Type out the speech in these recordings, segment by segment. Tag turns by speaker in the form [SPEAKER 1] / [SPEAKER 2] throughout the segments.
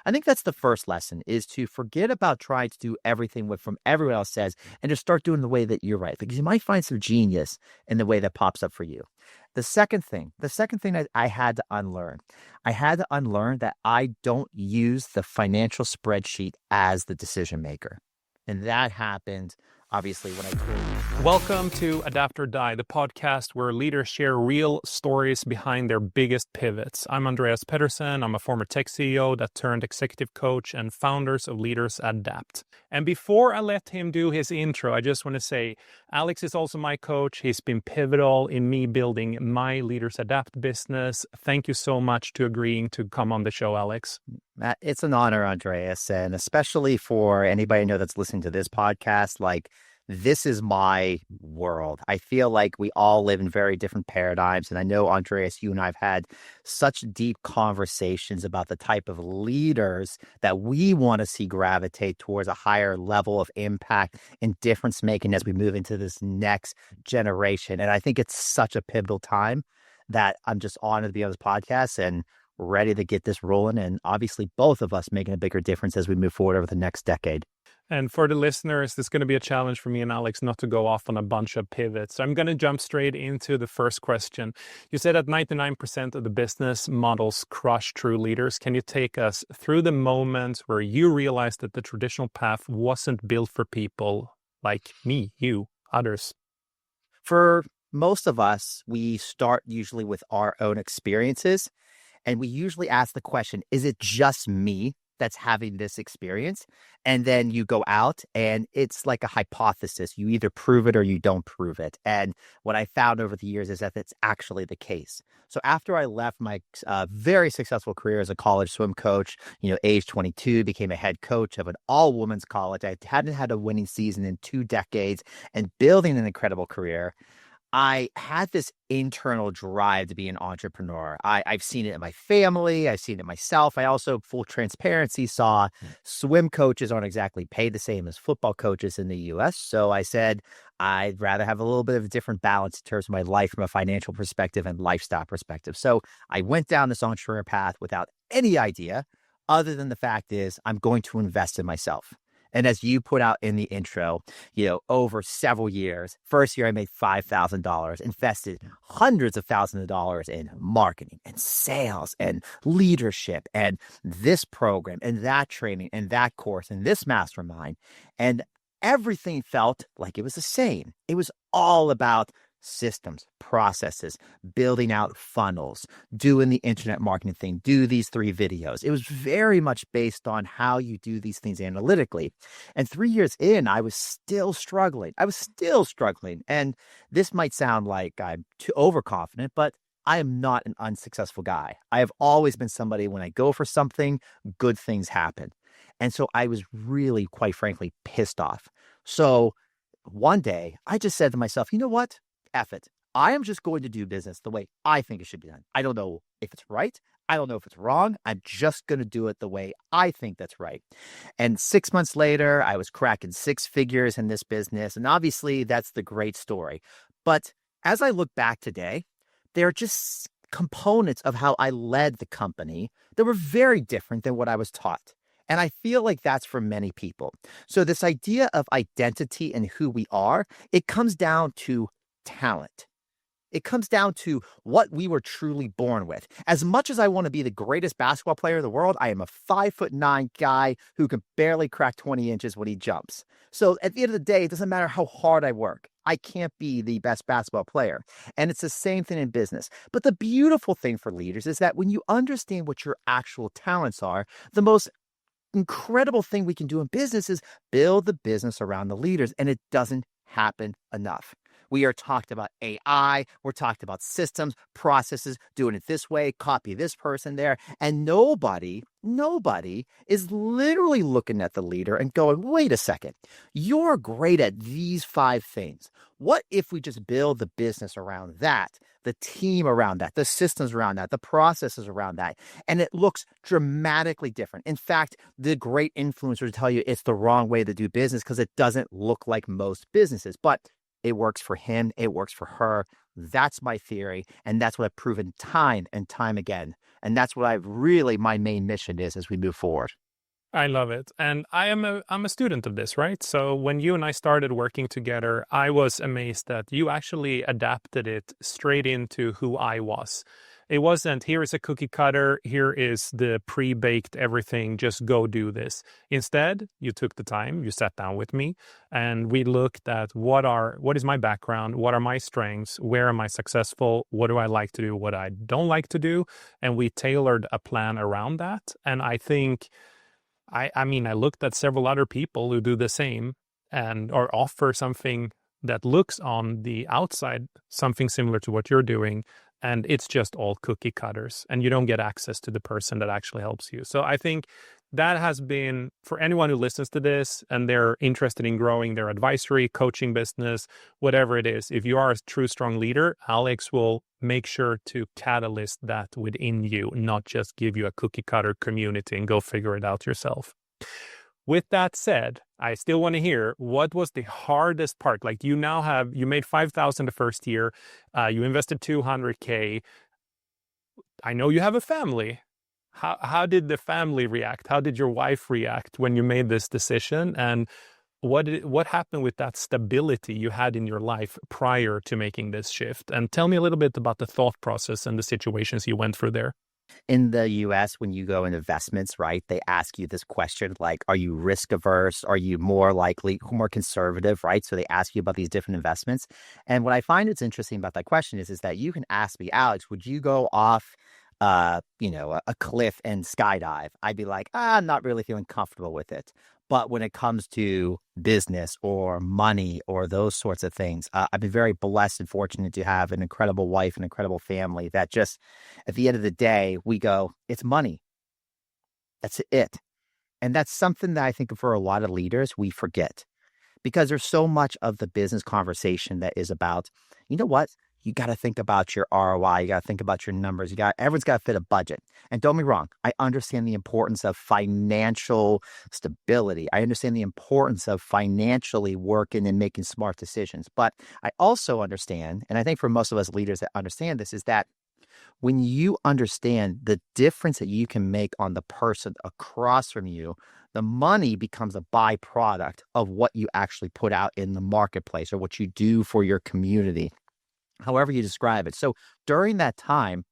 [SPEAKER 1] I think that's the first lesson, is to forget about trying to do everything what from everyone else says and just start doing the way that you're right, because you might find some genius in the way that pops up for you. The second thing that I had to unlearn that I don't use the financial spreadsheet as the decision maker. And that happened obviously when I told you.
[SPEAKER 2] Welcome to Adapt or Die, the podcast where leaders share real stories behind their biggest pivots. I'm Andreas Pettersson. I'm a former tech CEO that turned executive coach and founders of Leaders Adapt. And before I let him do his intro, I just want to say, Alex is also my coach. He's been pivotal in me building my Leaders Adapt business. Thank you so much to agreeing to come on the show, Alex.
[SPEAKER 1] Matt, it's an honor, Andreas, and especially for anybody I know that's listening to this podcast, like, this is my world. I feel like we all live in very different paradigms. And I know, Andreas, you and I have had such deep conversations about the type of leaders that we want to see gravitate towards a higher level of impact and difference making as we move into this next generation. And I think it's such a pivotal time that I'm just honored to be on this podcast and ready to get this rolling. And obviously, both of us making a bigger difference as we move forward over the next decade.
[SPEAKER 2] And for the listeners, this is going to be a challenge for me and Alex not to go off on a bunch of pivots. So I'm going to jump straight into the first question. You said that 99% of the business models crush true leaders. Can you take us through the moment where you realized that the traditional path wasn't built for people like me, you, others?
[SPEAKER 1] For most of us, we start usually with our own experiences. And we usually ask the question, is it just me that's having this experience? And then you go out and it's like a hypothesis. You either prove it or you don't prove it. And what I found over the years is that that's actually the case. So after I left my very successful career as a college swim coach, age 22, became a head coach of an all-women's college. I hadn't had a winning season in 2 decades and building an incredible career. I had this internal drive to be an entrepreneur. I've seen it in my family. I've seen it myself. I also, full transparency, saw swim coaches aren't exactly paid the same as football coaches in the U.S. So I said, I'd rather have a little bit of a different balance in terms of my life from a financial perspective and lifestyle perspective. So I went down this entrepreneur path without any idea, other than the fact is I'm going to invest in myself. And as you put out in the intro, over several years, first year I made $5,000, invested hundreds of thousands of dollars in marketing and sales and leadership and this program and that training and that course and this mastermind. And everything felt like it was the same. It was all about systems, processes, building out funnels, doing the internet marketing thing, do these 3 videos. It was very much based on how you do these things analytically. And 3 years in, I was still struggling. And this might sound like I'm too overconfident, but I am not an unsuccessful guy. I have always been somebody, when I go for something, good things happen. And so I was really, quite frankly, pissed off. So one day I just said to myself, you know what? F it. I am just going to do business the way I think it should be done. I don't know if it's right. I don't know if it's wrong. I'm just going to do it the way I think that's right. And 6 months later, I was cracking 6 figures in this business. And obviously, that's the great story. But as I look back today, there are just components of how I led the company that were very different than what I was taught. And I feel like that's for many people. So this idea of identity and who we are, it comes down to talent. It comes down to what we were truly born with. As much as I want to be the greatest basketball player in the world, I am a 5'9" guy who can barely crack 20 inches when he jumps. So at the end of the day, it doesn't matter how hard I work. I can't be the best basketball player. And it's the same thing in business. But the beautiful thing for leaders is that when you understand what your actual talents are, the most incredible thing we can do in business is build the business around the leaders. And it doesn't happen enough. We are talked about AI. We're talked about systems, processes, doing it this way, copy this person there. And nobody is literally looking at the leader and going, wait a second, you're great at these 5 things. What if we just build the business around that, the team around that, the systems around that, the processes around that, and it looks dramatically different. In fact, the great influencers tell you it's the wrong way to do business because it doesn't look like most businesses, but it works for him. It works for her. That's my theory. And that's what I've proven time and time again And that's what my main mission is as we move forward.
[SPEAKER 2] I love it. And I'm a student of this, right? So when you and I started working together, I was amazed that you actually adapted it straight into who I was. It wasn't, here is a cookie cutter, here is the pre-baked everything, just go do this. Instead, you took the time, you sat down with me, and we looked at what is my background, what are my strengths, where am I successful, what do I like to do, what I don't like to do, and we tailored a plan around that. And I think I mean, I looked at several other people who do the same and or offer something that looks on the outside something similar to what you're doing, and it's just all cookie cutters, and you don't get access to the person that actually helps you. So I think that has been, for anyone who listens to this and they're interested in growing their advisory, coaching business, whatever it is, if you are a true strong leader, Alex will make sure to catalyst that within you, not just give you a cookie cutter community and go figure it out yourself. With that said, I still want to hear, what was the hardest part? Like, you made 5,000 the first year, you invested 200K. I know you have a family. How did the family react? How did your wife react when you made this decision? And what happened with that stability you had in your life prior to making this shift? And tell me a little bit about the thought process and the situations you went through there.
[SPEAKER 1] In the US, when you go in investments, right, they ask you this question like, are you risk averse? Are you more likely, more conservative, right? So they ask you about these different investments. And what I find is interesting about that question is that you can ask me, Alex, would you go off a cliff and skydive? I'd be like, I'm not really feeling comfortable with it. But when it comes to business or money or those sorts of things, I've been very blessed and fortunate to have an incredible wife and incredible family that just, at the end of the day, we go, it's money. That's it. And that's something that I think for a lot of leaders, we forget because there's so much of the business conversation that is about, you know what? You got to think about your ROI. You got to think about your numbers. Everyone's got to fit a budget. And don't be wrong, I understand the importance of financial stability. I understand the importance of financially working and making smart decisions. But I also understand, and I think for most of us leaders that understand this, is that when you understand the difference that you can make on the person across from you, the money becomes a byproduct of what you actually put out in the marketplace or what you do for your community, however you describe it. So during that time,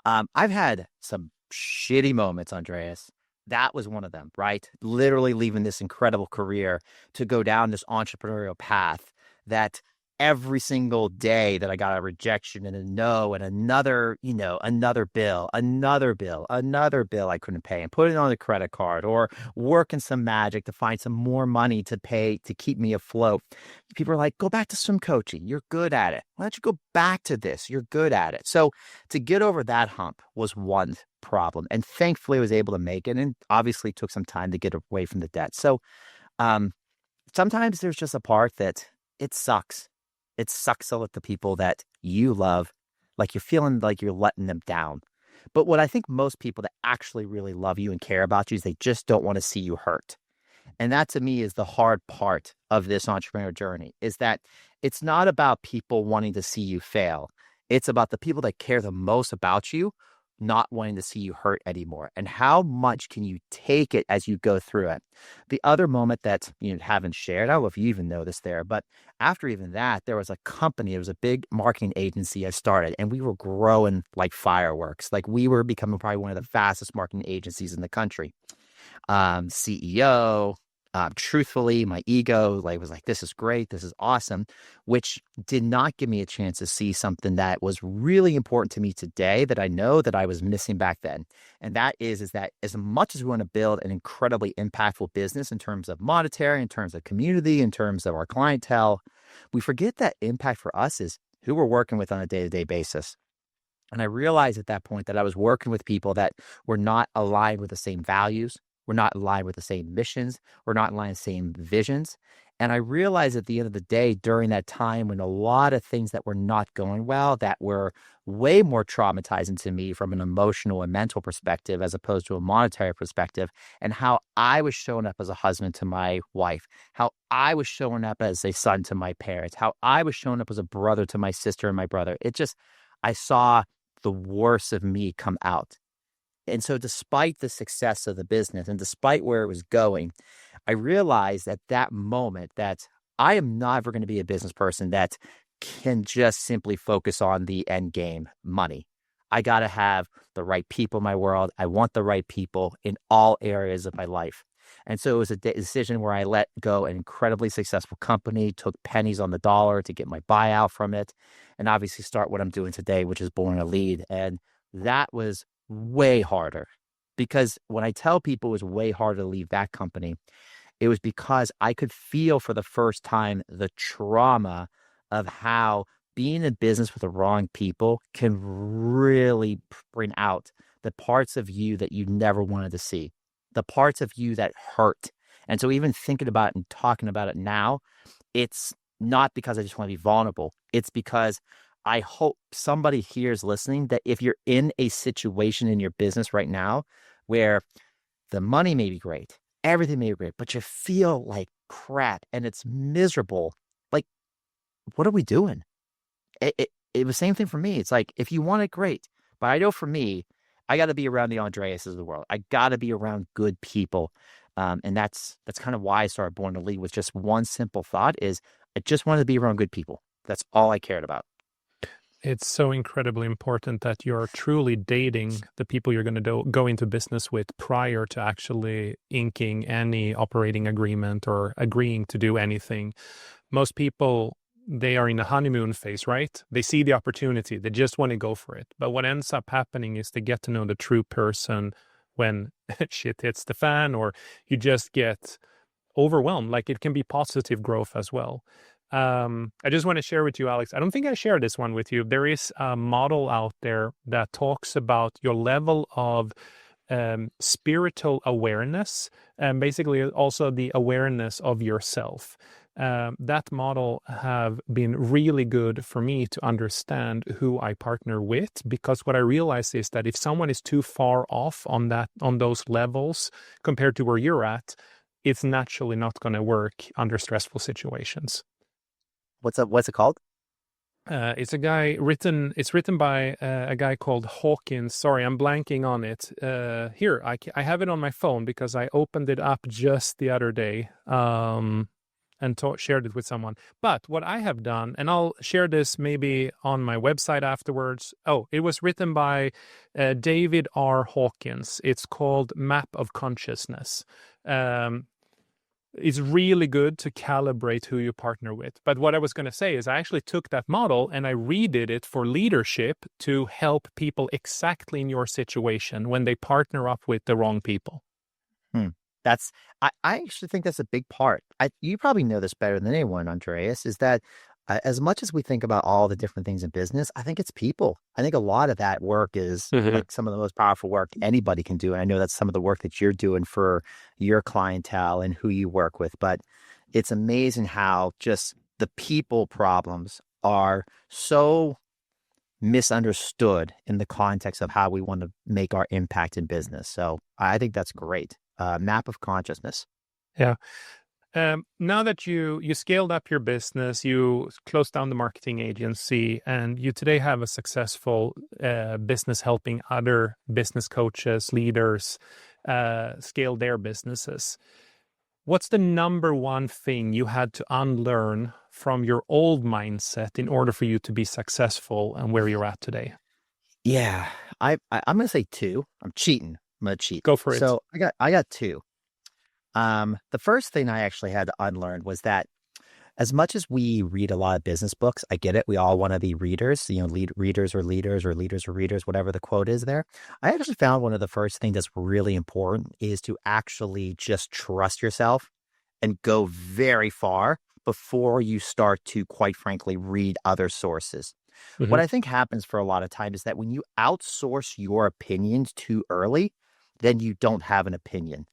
[SPEAKER 1] I've had some shitty moments, Andreas. That was one of them, right? Literally leaving this incredible career to go down this entrepreneurial path that every single day that I got a rejection and a no and another bill I couldn't pay and put it on a credit card or working some magic to find some more money to pay to keep me afloat. People are like, go back to swim coaching. You're good at it. Why don't you go back to this? You're good at it. So to get over that hump was one problem. And thankfully I was able to make it, and obviously took some time to get away from the debt. So sometimes there's just a part that it sucks. It sucks to let the people that you love, like you're feeling like you're letting them down. But what I think most people that actually really love you and care about you is they just don't want to see you hurt. And that to me is the hard part of this entrepreneurial journey, is that it's not about people wanting to see you fail. It's about the people that care the most about you not wanting to see you hurt anymore. And how much can you take it as you go through it? The other moment that you haven't shared, I don't know if you even know this there, but after even that, there was a company, it was a big marketing agency I started, and we were growing like fireworks. Like we were becoming probably one of the fastest marketing agencies in the country. CEO, truthfully, my ego was like, this is great, this is awesome, which did not give me a chance to see something that was really important to me today that I know that I was missing back then. And that is that as much as we want to build an incredibly impactful business in terms of monetary, in terms of community, in terms of our clientele, we forget that impact for us is who we're working with on a day-to-day basis. And I realized at that point that I was working with people that were not aligned with the same values, were not aligned with the same missions, were not aligned with the same visions. And I realized at the end of the day, during that time when a lot of things that were not going well, that were way more traumatizing to me from an emotional and mental perspective, as opposed to a monetary perspective, and how I was showing up as a husband to my wife, how I was showing up as a son to my parents, how I was showing up as a brother to my sister and my brother. I saw the worst of me come out. And so despite the success of the business and despite where it was going, I realized at that moment that I am never going to be a business person that can just simply focus on the end game, money. I got to have the right people in my world. I want the right people in all areas of my life. And so it was a decision where I let go an incredibly successful company, took pennies on the dollar to get my buyout from it, and obviously start what I'm doing today, which is Born a Lead. And that was way harder because when I tell people it was way harder to leave that company, it was because I could feel for the first time the trauma of how being in business with the wrong people can really bring out the parts of you that you never wanted to see, the parts of you that hurt. And so even thinking about it and talking about it now, it's not because I just want to be vulnerable. It's because I hope somebody here is listening that if you're in a situation in your business right now where the money may be great, everything may be great, but you feel like crap and it's miserable. Like, what are we doing? It was the same thing for me. It's like, if you want it, great. But I know for me, I got to be around the Andreases of the world. I got to be around good people. And that's kind of why I started Born to Lead with just one simple thought is I just wanted to be around good people. That's all I cared about.
[SPEAKER 2] It's so incredibly important that you're truly dating the people you're going to go into business with prior to actually inking any operating agreement or agreeing to do anything. Most people, they are in a honeymoon phase, right? They see the opportunity. They just want to go for it. But what ends up happening is they get to know the true person when shit hits the fan, or you just get overwhelmed. Like, it can be positive growth as well. I just want to share with you, Alex. I don't think I shared this one with you. There is a model out there that talks about your level of spiritual awareness, and basically also the awareness of yourself. That model have been really good for me to understand who I partner with, because what I realize is that if someone is too far off on those levels compared to where you're at, it's naturally not going to work under stressful situations.
[SPEAKER 1] What's up? What's it called?
[SPEAKER 2] It's written by a guy called Hawkins. Sorry, I'm blanking on it. Here, I have it on my phone because I opened it up just the other day and shared it with someone. But what I have done, and I'll share this maybe on my website afterwards. Oh, it was written by David R. Hawkins. It's called Map of Consciousness. It's really good to calibrate who you partner with. But what I was going to say is I actually took that model and I redid it for leadership to help people exactly in your situation when they partner up with the wrong people.
[SPEAKER 1] Hmm. I actually think that's a big part. You probably know this better than anyone, Andreas, is that as much as we think about all the different things in business, I think it's people. I think a lot of that work is like some of the most powerful work anybody can do. And I know that's some of the work that you're doing for your clientele and who you work with. But it's amazing how just the people problems are so misunderstood in the context of how we want to make our impact in business. So I think that's great. Map of consciousness.
[SPEAKER 2] Yeah. Now that you scaled up your business, you closed down the marketing agency, and you today have a successful business helping other business coaches, leaders scale their businesses. What's the number one thing you had to unlearn from your old mindset in order for you to be successful and where you're at today?
[SPEAKER 1] Yeah, I'm gonna say two. I'm cheating. I'm gonna cheat.
[SPEAKER 2] Go for it.
[SPEAKER 1] So I got two. The first thing I actually had to unlearn was that as much as we read a lot of business books, I get it. We all want to be readers, readers or leaders or leaders or readers, whatever the quote is there. I actually found one of the first things that's really important is to actually just trust yourself and go very far before you start to, quite frankly, read other sources. What I think happens for a lot of time is that when you outsource your opinions too early, then you don't have an opinion.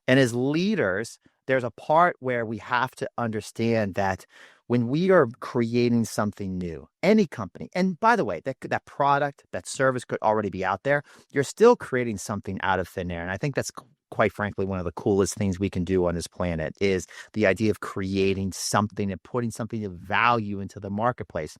[SPEAKER 1] And as leaders, there's a part where we have to understand that when we are creating something new, any company, and by the way, that product, that service could already be out there, you're still creating something out of thin air. And I think that's quite frankly one of the coolest things we can do on this planet is the idea of creating something and putting something of value into the marketplace.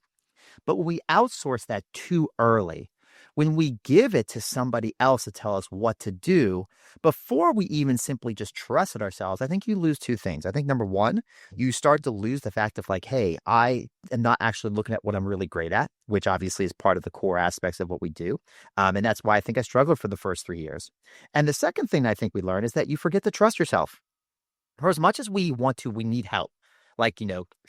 [SPEAKER 1] But when we outsource that too early, When we give it to somebody else to tell us what to do, before we even simply just trust it ourselves, I think you lose two things. I think number one, you start to lose the fact of like, hey, I am not actually looking at what I'm really great at, which obviously is part of the core aspects of what we do. And that's why I think I struggled for the first 3 years. And the second thing I think we learn is that you forget to trust yourself. For as much as we want to, we need help. Like,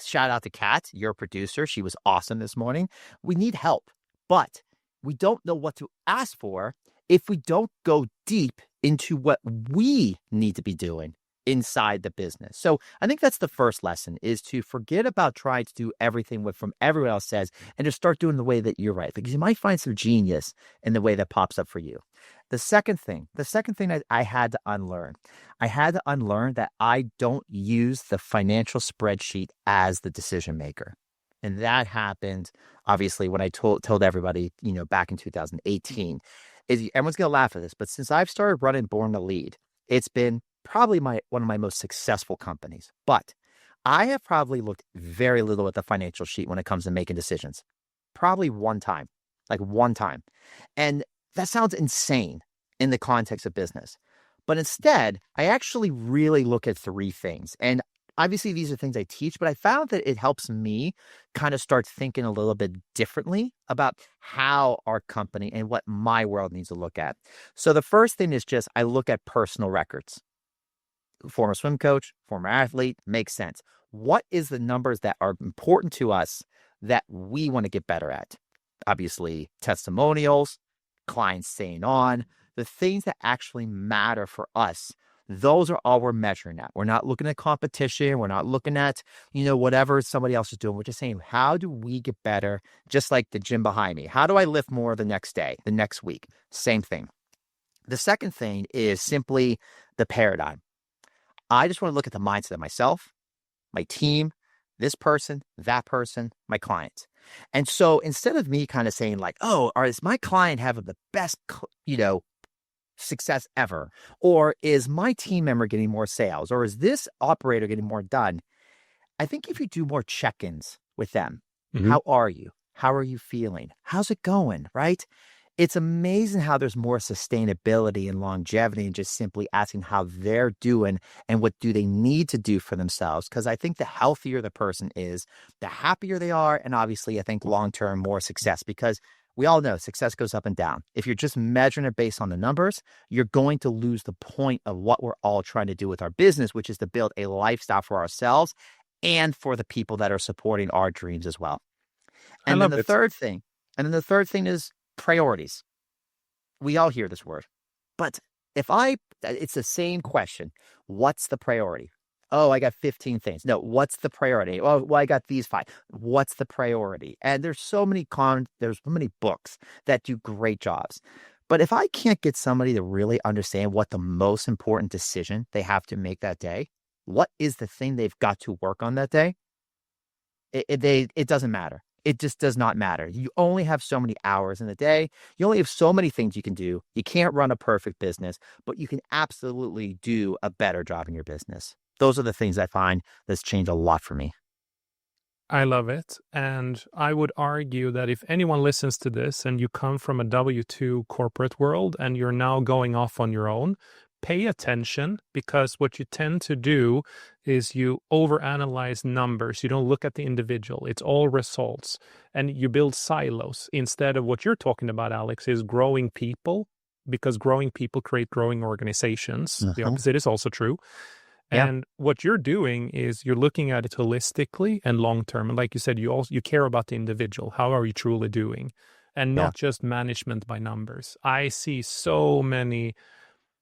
[SPEAKER 1] shout out to Kat, your producer. She was awesome this morning. We need help, but we don't know what to ask for if we don't go deep into what we need to be doing inside the business. So I think that's the first lesson, is to forget about trying to do everything what from everyone else says and just start doing the way that you're right, because you might find some genius in the way that pops up for you. The second thing I had to unlearn, that I don't use the financial spreadsheet as the decision maker. And that happened, obviously, when I told everybody, back in 2018. Everyone's going to laugh at this, but since I've started running Born to Lead, it's been probably one of my most successful companies. But I have probably looked very little at the financial sheet when it comes to making decisions. Probably one time, like one time. And that sounds insane in the context of business. But instead, I actually really look at three things. And obviously, these are things I teach, but I found that it helps me kind of start thinking a little bit differently about how our company and what my world needs to look at. So the first thing is just I look at personal records. Former swim coach, former athlete, makes sense. What is the numbers that are important to us that we want to get better at? Obviously, testimonials, clients staying on, the things that actually matter for us. Those are all we're measuring at. We're not looking at competition. We're not looking at, whatever somebody else is doing. We're just saying, how do we get better? Just like the gym behind me. How do I lift more the next day, the next week? Same thing. The second thing is simply the paradigm. I just want to look at the mindset of myself, my team, this person, that person, my client. And so instead of me kind of saying like, oh, is my client having the best, success ever? Or is my team member getting more sales? Or is this operator getting more done? I think if you do more check-ins with them, how are you? How are you feeling? How's it going? Right? It's amazing how there's more sustainability and longevity in just simply asking how they're doing and what do they need to do for themselves. Because I think the healthier the person is, the happier they are. And obviously, I think long-term more success, because we all know success goes up and down. If you're just measuring it based on the numbers, you're going to lose the point of what we're all trying to do with our business, which is to build a lifestyle for ourselves and for the people that are supporting our dreams as well.
[SPEAKER 2] I
[SPEAKER 1] And then
[SPEAKER 2] love
[SPEAKER 1] the
[SPEAKER 2] it.
[SPEAKER 1] third thing, is priorities. We all hear this word, but it's the same question. What's the priority? Oh, I got 15 things. No, what's the priority? Oh, well, I got these 5. What's the priority? And there's so many books that do great jobs. But if I can't get somebody to really understand what the most important decision they have to make that day, what is the thing they've got to work on that day, it doesn't matter. It just does not matter. You only have so many hours in the day. You only have so many things you can do. You can't run a perfect business, but you can absolutely do a better job in your business. Those are the things I find that's changed a lot for me.
[SPEAKER 2] I love it. And I would argue that if anyone listens to this and you come from a W-2 corporate world and you're now going off on your own, pay attention, because what you tend to do is you overanalyze numbers. You don't look at the individual. It's all results. And you build silos instead of what you're talking about, Alex, is growing people, because growing people create growing organizations. The opposite is also true.
[SPEAKER 1] Yeah.
[SPEAKER 2] And what you're doing is you're looking at it holistically and long term. And like you said, you care about the individual. How are you truly doing? And
[SPEAKER 1] Yeah.
[SPEAKER 2] not just management by numbers. I see so many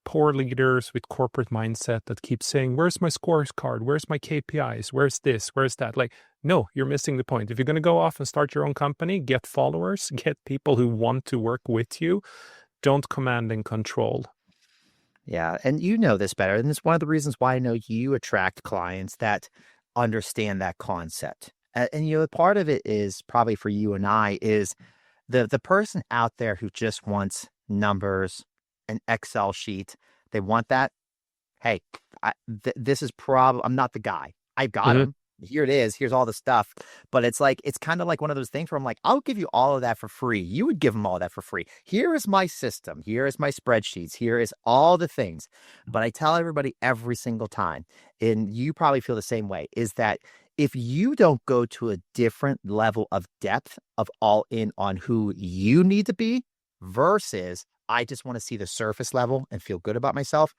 [SPEAKER 2] poor leaders with corporate mindset that keep saying, where's my scorecard? Where's my KPIs? Where's this? Where's that? Like, no, you're missing the point. If you're going to go off and start your own company, get followers, get people who want to work with you. Don't command and control.
[SPEAKER 1] Yeah. And you know this better. And it's one of the reasons why I know you attract clients that understand that concept. And part of it is probably for you and I is the person out there who just wants numbers, an Excel sheet. They want that. Hey, this is I'm not the guy. I've got them. here it is. Here's all the stuff. But it's like, it's kind of like one of those things where I'm like, I'll give you all of that for free. You would give them all that for free. Here is my system. Here is my spreadsheets. Here is all the things. But I tell everybody every single time, and you probably feel the same way, is that if you don't go to a different level of depth of all in on who you need to be versus I just want to see the surface level and feel good about myself,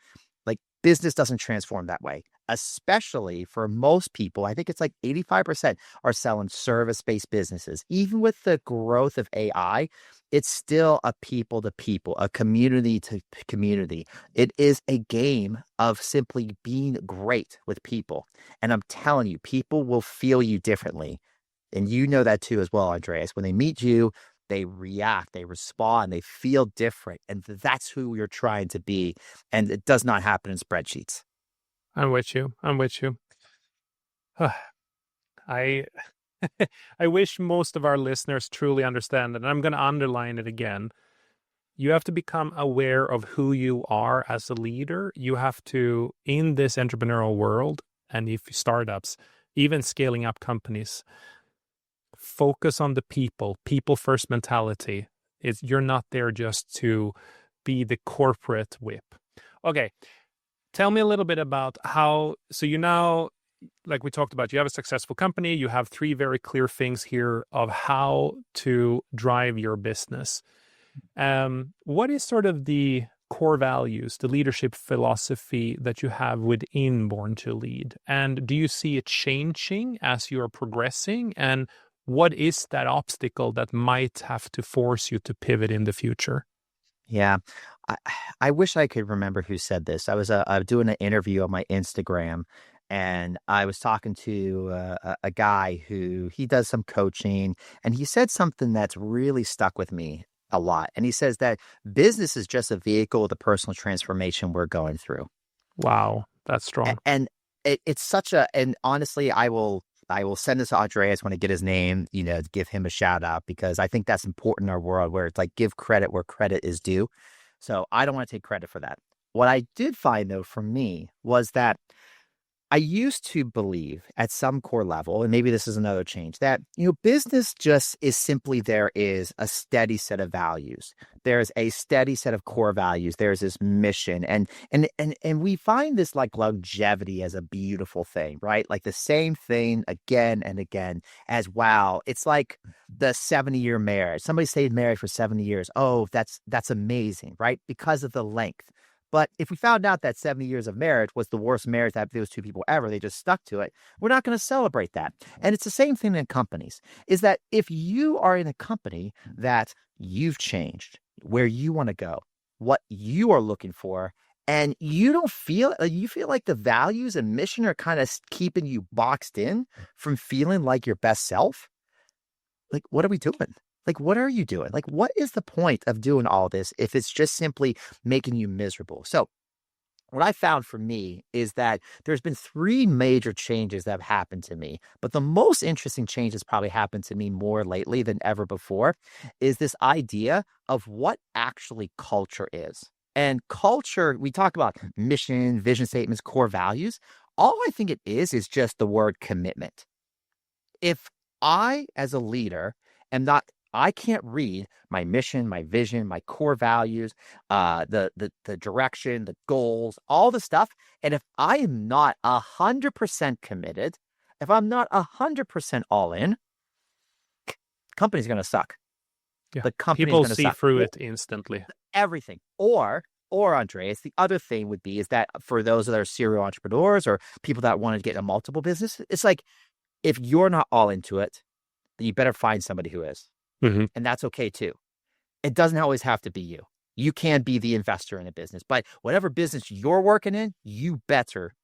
[SPEAKER 1] like business doesn't transform that way, especially for most people. I think it's like 85% are selling service-based businesses. Even with the growth of AI, it's still a people to people, a community to community. It is a game of simply being great with people. And I'm telling you, people will feel you differently. And you know that too as well, Andreas. When they meet you, they react, they respond, they feel different. And that's who you're trying to be. And it does not happen in spreadsheets.
[SPEAKER 2] I'm with you. I'm with you. I I wish most of our listeners truly understand that. And I'm going to underline it again. You have to become aware of who you are as a leader. You have to, in this entrepreneurial world, and if startups, even scaling up companies, focus on the people first mentality. You're not there just to be the corporate whip. Okay. Tell me a little bit about so you now, like we talked about, you have a successful company. You have 3 very clear things here of how to drive your business. What is sort of the core values, the leadership philosophy that you have within Born to Lead? And do you see it changing as you're progressing? And what is that obstacle that might have to force you to pivot in the future?
[SPEAKER 1] Yeah. I, I wish I could remember who said this. I was doing an interview on my Instagram, and I was talking to a guy who he does some coaching, and he said something that's really stuck with me a lot. And he says that business is just a vehicle of the personal transformation we're going through.
[SPEAKER 2] Wow, that's strong.
[SPEAKER 1] And it's such and honestly, I will send this to Andreas when I get his name, give him a shout out, because I think that's important in our world where it's like give credit where credit is due. So I don't want to take credit for that. What I did find though for me was that I used to believe at some core level, and maybe this is another change, that, business just is simply there is a steady set of values. There's a steady set of core values. There's this mission. And we find this like longevity as a beautiful thing, right? Like the same thing again and again as wow. It's like the 70-year marriage. Somebody stayed married for 70 years. Oh, that's amazing, right? Because of the length. But if we found out that 70 years of marriage was the worst marriage that those two people ever, they just stuck to it, we're not going to celebrate that. And it's the same thing in companies, is that if you are in a company that you've changed, where you want to go, what you are looking for, and you feel like the values and mission are kind of keeping you boxed in from feeling like your best self, like, what are we doing? Like, what are you doing? Like, what is the point of doing all this if it's just simply making you miserable? So what I found for me is that there's been 3 major changes that have happened to me. But the most interesting change that's probably happened to me more lately than ever before is this idea of what actually culture is. And culture, we talk about mission, vision statements, core values. All I think it is just the word commitment. If I, as a leader, am not, I can't read my mission, my vision, my core values, the direction, the goals, all the stuff. And if I am not 100% committed, if I'm not 100% all in, company's going to suck.
[SPEAKER 2] Yeah.
[SPEAKER 1] The company's
[SPEAKER 2] People
[SPEAKER 1] going to
[SPEAKER 2] see
[SPEAKER 1] suck.
[SPEAKER 2] through it instantly.
[SPEAKER 1] Everything. Or Andreas, the other thing would be is that for those that are serial entrepreneurs or people that want to get a multiple business, it's like, if you're not all into it, then you better find somebody who is.
[SPEAKER 2] Mm-hmm.
[SPEAKER 1] And that's okay too. It doesn't always have to be you. You can be the investor in a business, but whatever business you're working in, you better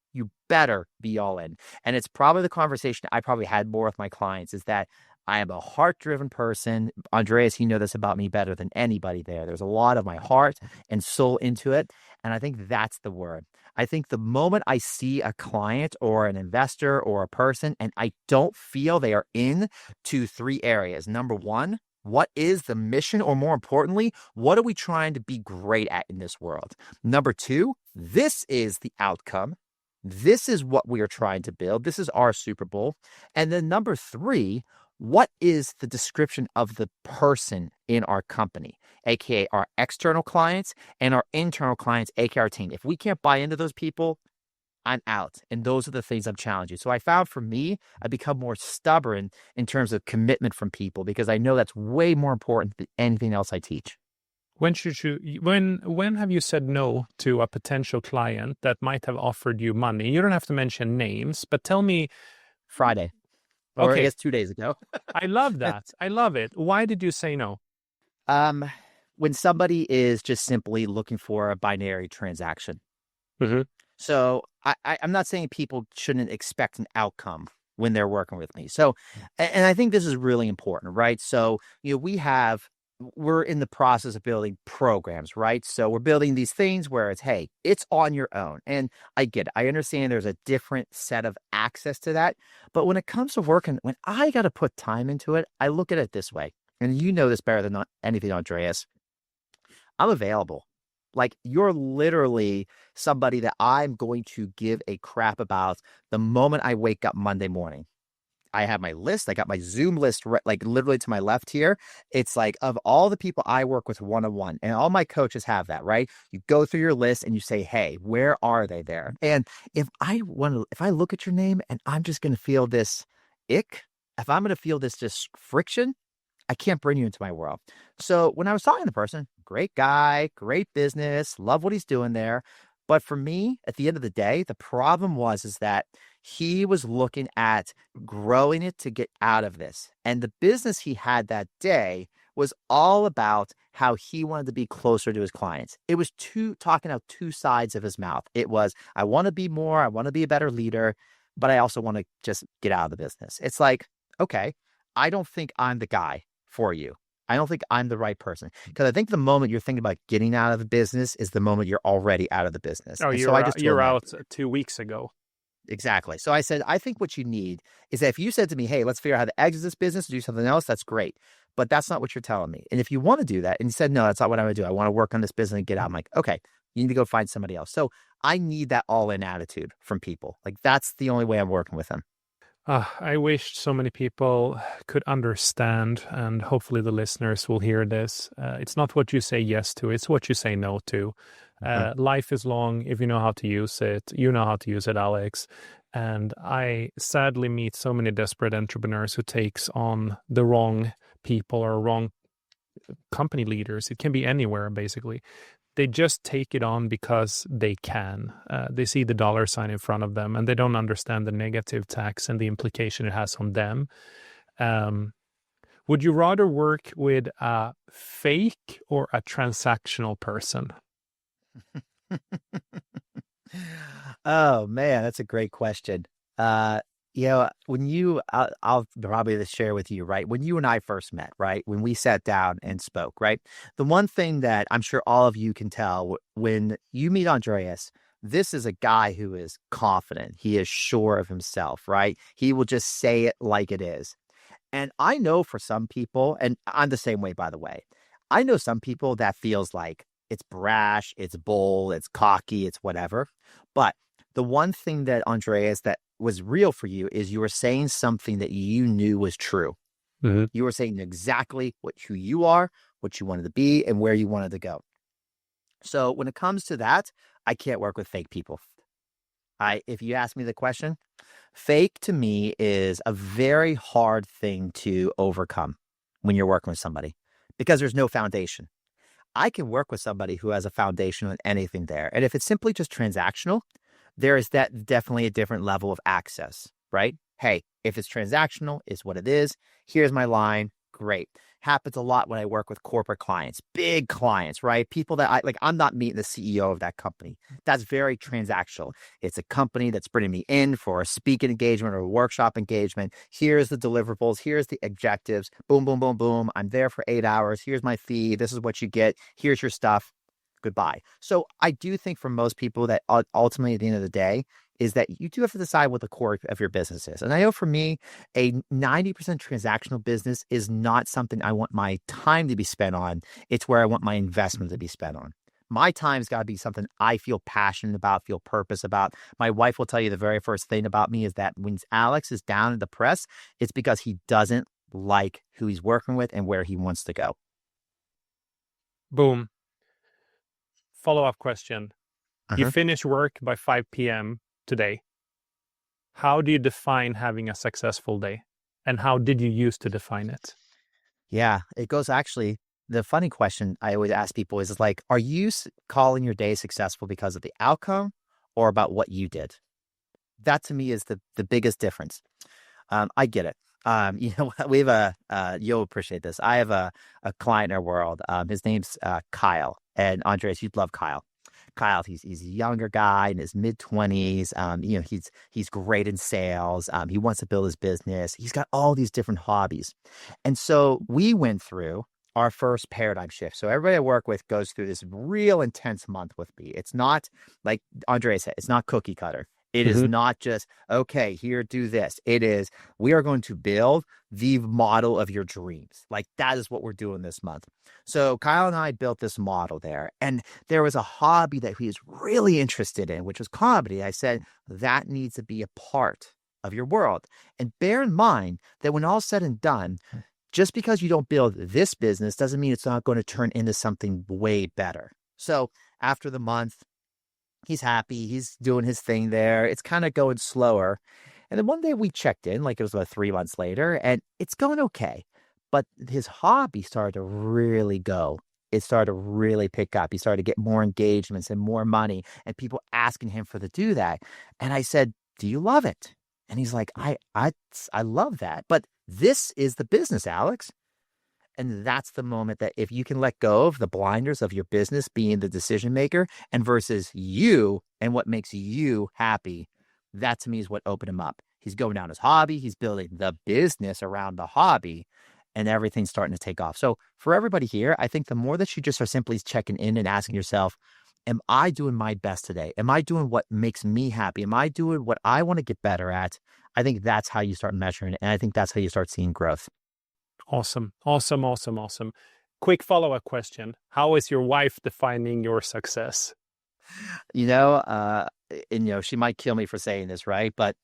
[SPEAKER 1] be all in. And it's probably the conversation I probably had more with my clients is that I am a heart-driven person. Andreas, you know this about me better than anybody there. There's a lot of my heart and soul into it. And I think that's the word. I think the moment I see a client or an investor or a person and I don't feel they are in to 3 areas. Number 1, what is the mission? Or more importantly, what are we trying to be great at in this world? Number 2, this is the outcome. This is what we are trying to build. This is our Super Bowl. And then number three, what is the description of the person in our company, aka our external clients and our internal clients, aka our team? If we can't buy into those people, I'm out. And those are the things I'm challenging. So I found for me, I become more stubborn in terms of commitment from people because I know that's way more important than anything else I teach.
[SPEAKER 2] When should you when have you said no to a potential client that might have offered you money? You don't have to mention names, but tell me.
[SPEAKER 1] Friday, or I
[SPEAKER 2] Okay,
[SPEAKER 1] guess 2 days ago.
[SPEAKER 2] I love that. I love it. Why did you say no?
[SPEAKER 1] um, when somebody is just simply looking for a binary transaction.
[SPEAKER 2] Hmm.
[SPEAKER 1] So I'm not saying people shouldn't expect an outcome when they're working with me. So, and I think this is really important, right? So, we're in the process of building programs, right? So we're building these things where it's, hey, it's on your own. And I get it. I understand there's a different set of access to that. But when it comes to working, when I got to put time into it, I look at it this way. And you know this better than anything, Andreas. I'm available. Like you're literally somebody that I'm going to give a crap about the moment I wake up Monday morning. I have my list. I got my Zoom list like literally to my left here. It's like of all the people I work with one-on-one, and all my coaches have that, right? You go through your list and you say, hey, where are they there? And if I look at your name and I'm just going to feel this ick, if I'm going to feel this just friction, I can't bring you into my world. So when I was talking to the person, great guy, great business, love what he's doing there. But for me, at the end of the day, the problem is that he was looking at growing it to get out of this. And the business he had that day was all about how he wanted to be closer to his clients. It was talking out two sides of his mouth. It was, I want to be more, I want to be a better leader, but I also want to just get out of the business. It's like, okay, I don't think I'm the guy for you. I don't think I'm the right person because I think the moment you're thinking about getting out of the business is the moment you're already out of the business.
[SPEAKER 2] Oh,
[SPEAKER 1] And so I just told
[SPEAKER 2] you're
[SPEAKER 1] him that.
[SPEAKER 2] out 2 weeks ago.
[SPEAKER 1] Exactly. So I said, I think what you need is that if you said to me, hey, let's figure out how to exit this business, do something else, that's great. But that's not what you're telling me. And if you want to do that, and you said, no, that's not what I want to do. I want to work on this business and get out. I'm like, okay, you need to go find somebody else. So I need that all in attitude from people. Like that's the only way I'm working with them.
[SPEAKER 2] I wish so many people could understand, and hopefully the listeners will hear this. It's not what you say yes to, it's what you say no to. Life is long if you know how to use it. You know how to use it, Alex. And I sadly meet so many desperate entrepreneurs who takes on the wrong people or wrong company leaders. It can be anywhere, basically. They just take it on because they can. They see the dollar sign in front of them and they don't understand the negative tax and the implication it has on them. Would you rather work with a fake or a transactional person?
[SPEAKER 1] Oh man, that's a great question. Uh, I'll probably just share with you, right? When you and I first met, right? When we sat down and spoke, right? The one thing that I'm sure all of you can tell when you meet Andreas, this is a guy who is confident. He is sure of himself, right? He will just say it like it is. And I know for some people, and I'm the same way, by the way, I know some people that feels like it's brash, it's bold, it's cocky, it's whatever. But the one thing that Andreas that was real for you is you were saying something that you knew was true.
[SPEAKER 2] Mhm.
[SPEAKER 1] You were saying exactly who you are, what you wanted to be, and where you wanted to go. So when it comes to that, I can't work with fake people. If you ask me the question, fake to me is a very hard thing to overcome when you're working with somebody because there's no foundation. I can work with somebody who has a foundation on anything there. And if it's simply just transactional, there is that definitely a different level of access, right? Hey, if it's transactional, is what it is. Here's my line. Great. Happens a lot when I work with corporate clients, big clients, right? People that I'm not meeting the CEO of that company. That's very transactional. It's a company that's bringing me in for a speaking engagement or a workshop engagement. Here's the deliverables. Here's the objectives. Boom, boom, boom, boom. I'm there for 8 hours. Here's my fee. This is what you get. Here's your stuff. Goodbye. So I do think for most people that ultimately at the end of the day is that you do have to decide what the core of your business is. And I know for me, a 90% transactional business is not something I want my time to be spent on. It's where I want my investment to be spent on. My time's got to be something I feel passionate about, feel purpose about. My wife will tell you the very first thing about me is that when Alex is down in the press, it's because he doesn't like who he's working with and where he wants to go.
[SPEAKER 2] Boom. Follow-up question. You
[SPEAKER 1] Uh-huh.
[SPEAKER 2] finish work by 5 p.m. today. How do you define having a successful day? And how did you use to define it?
[SPEAKER 1] Yeah, it goes actually. The funny question I always ask people is like, are you calling your day successful because of the outcome or about what you did? That to me is the biggest difference. I get it. We have you'll appreciate this. I have a client in our world. His name's Kyle, and Andreas, you'd love Kyle. Kyle, he's a younger guy in his mid-20s. He's great in sales. He wants to build his business. He's got all these different hobbies. And so we went through our first paradigm shift. So everybody I work with goes through this real intense month with me. It's not like Andre said, it's not cookie cutter. It is
[SPEAKER 2] Mm-hmm.
[SPEAKER 1] not just, okay, here, do this. It is, we are going to build the model of your dreams. Like that is what we're doing this month. So Kyle and I built this model there. And there was a hobby that he was really interested in, which was comedy. I said, that needs to be a part of your world. And bear in mind that when all's said and done, just because you don't build this business doesn't mean it's not going to turn into something way better. So after the month, he's happy. He's doing his thing there. It's kind of going slower. And then one day we checked in, like it was about 3 months later, and it's going okay. But his hobby started to really go. It started to really pick up. He started to get more engagements and more money and people asking him for to do that. And I said, do you love it? And he's like, I love that. But this is the business, Alex. And that's the moment that if you can let go of the blinders of your business being the decision maker and versus you and what makes you happy, that to me is what opened him up. He's going down his hobby. He's building the business around the hobby and everything's starting to take off. So for everybody here, I think the more that you just are simply checking in and asking yourself, am I doing my best today? Am I doing what makes me happy? Am I doing what I want to get better at? I think that's how you start measuring it. And I think that's how you start seeing growth.
[SPEAKER 2] Awesome. Awesome. Awesome. Awesome. Quick follow-up question. How is your wife defining your success?
[SPEAKER 1] You know, and she might kill me for saying this, right? But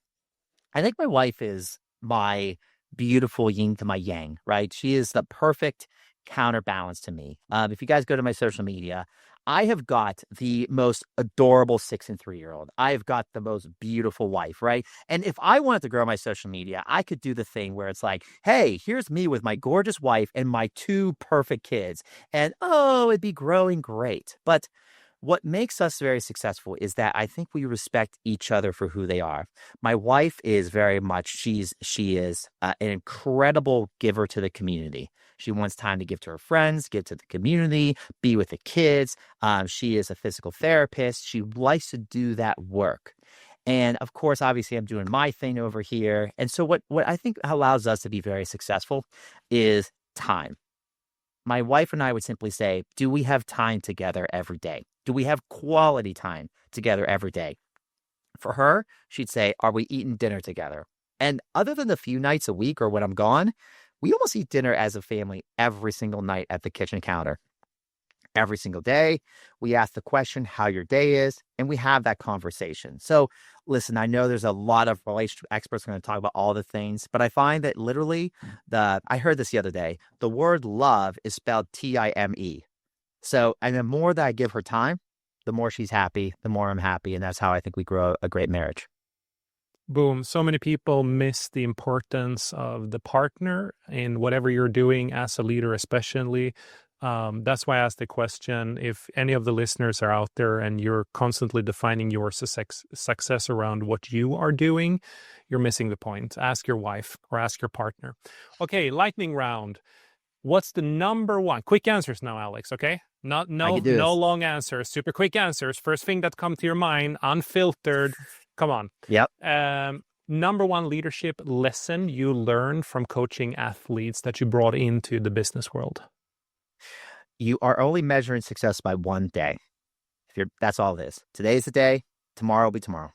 [SPEAKER 1] I think my wife is my beautiful yin to my yang, right? She is the perfect counterbalance to me. If you guys go to my social media, I have got the most adorable 6 and 3-year-old. I have got the most beautiful wife, right? And if I wanted to grow my social media, I could do the thing where it's like, hey, here's me with my gorgeous wife and my 2 perfect kids. And oh, it'd be growing great. But what makes us very successful is that I think we respect each other for who they are. My wife is very much, she is an incredible giver to the community. She wants time to give to her friends, give to the community, be with the kids. She is a physical therapist. She likes to do that work. And of course, obviously, I'm doing my thing over here. And so what I think allows us to be very successful is time. My wife and I would simply say, do we have time together every day? Do we have quality time together every day? For her, she'd say, are we eating dinner together? And other than the few nights a week or when I'm gone, we almost eat dinner as a family every single night at the kitchen counter. Every single day, we ask the question how your day is, and we have that conversation. So, listen, I know there's a lot of relationship experts going to talk about all the things, but I find that literally, I heard this the other day, the word love is spelled Time. So, and the more that I give her time, the more she's happy, the more I'm happy. And that's how I think we grow a great marriage.
[SPEAKER 2] Boom. So many people miss the importance of the partner in whatever you're doing as a leader, especially. That's why I asked the question, if any of the listeners are out there and you're constantly defining your success around what you are doing, you're missing the point. Ask your wife or ask your partner. Okay, lightning round. What's the number one? Quick answers now, Alex, okay?
[SPEAKER 1] I
[SPEAKER 2] No
[SPEAKER 1] can do this.
[SPEAKER 2] long answers, super quick answers. First thing that comes to your mind, unfiltered. Come on.
[SPEAKER 1] Yep.
[SPEAKER 2] Number one leadership lesson you learned from coaching athletes that you brought into the business world?
[SPEAKER 1] You are only measuring success by one day. That's all it is. Today's the day. Tomorrow will be tomorrow.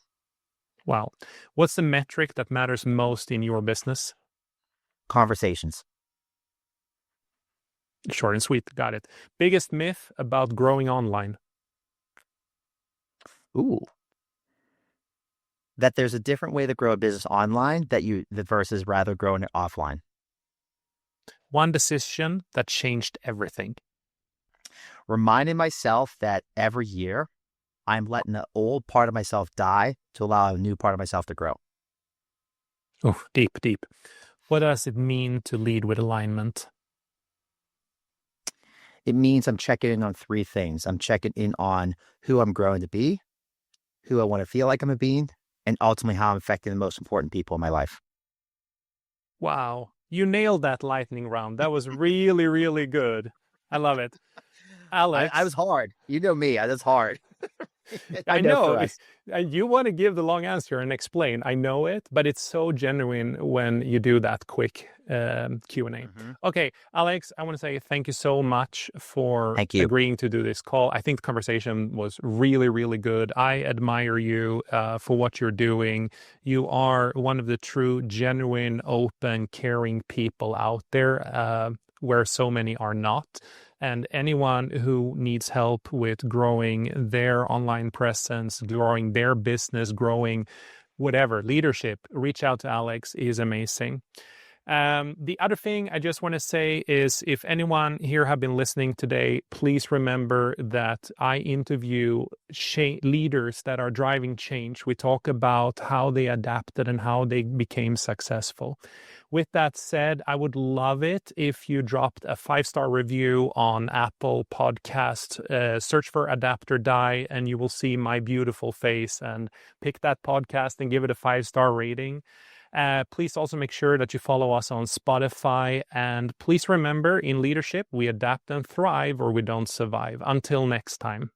[SPEAKER 2] Wow. What's the metric that matters most in your business?
[SPEAKER 1] Conversations.
[SPEAKER 2] Short and sweet. Got it. Biggest myth about growing online?
[SPEAKER 1] Ooh, that there's a different way to grow a business online that versus rather growing it offline.
[SPEAKER 2] One decision that changed everything.
[SPEAKER 1] Reminding myself that every year I'm letting the old part of myself die to allow a new part of myself to grow.
[SPEAKER 2] Oh, deep, deep. What does it mean to lead with alignment?
[SPEAKER 1] It means I'm checking in on three things. I'm checking in on who I'm growing to be, who I want to feel like I'm a being, and ultimately how I'm affecting the most important people in my life.
[SPEAKER 2] Wow. You nailed that lightning round. That was really, really good. I love it.
[SPEAKER 1] I
[SPEAKER 2] Alex,
[SPEAKER 1] was hard. You know me. I was hard. I
[SPEAKER 2] I
[SPEAKER 1] know for
[SPEAKER 2] know
[SPEAKER 1] us.
[SPEAKER 2] you want to give the long answer and explain. I know it, but it's so genuine when you do that quick Q&A.
[SPEAKER 1] Mm-hmm.
[SPEAKER 2] Okay, Alex, I want to say thank you so much for
[SPEAKER 1] Thank you.
[SPEAKER 2] agreeing to do this call. I think the conversation was really, really good. I admire you for what you're doing. You are one of the true, genuine, open, caring people out there where so many are not. And anyone who needs help with growing their online presence, growing their business, growing whatever, leadership, reach out to Alex. He is amazing. The other thing I just want to say is if anyone here have been listening today, please remember that I interview leaders that are driving change. We talk about how they adapted and how they became successful. With that said, I would love it if you dropped a 5-star review on Apple Podcast. Search for Adapt or Die, and you will see my beautiful face, and pick that podcast and give it a 5-star rating. Please also make sure that you follow us on Spotify. And please remember, in leadership, we adapt and thrive, or we don't survive. Until next time.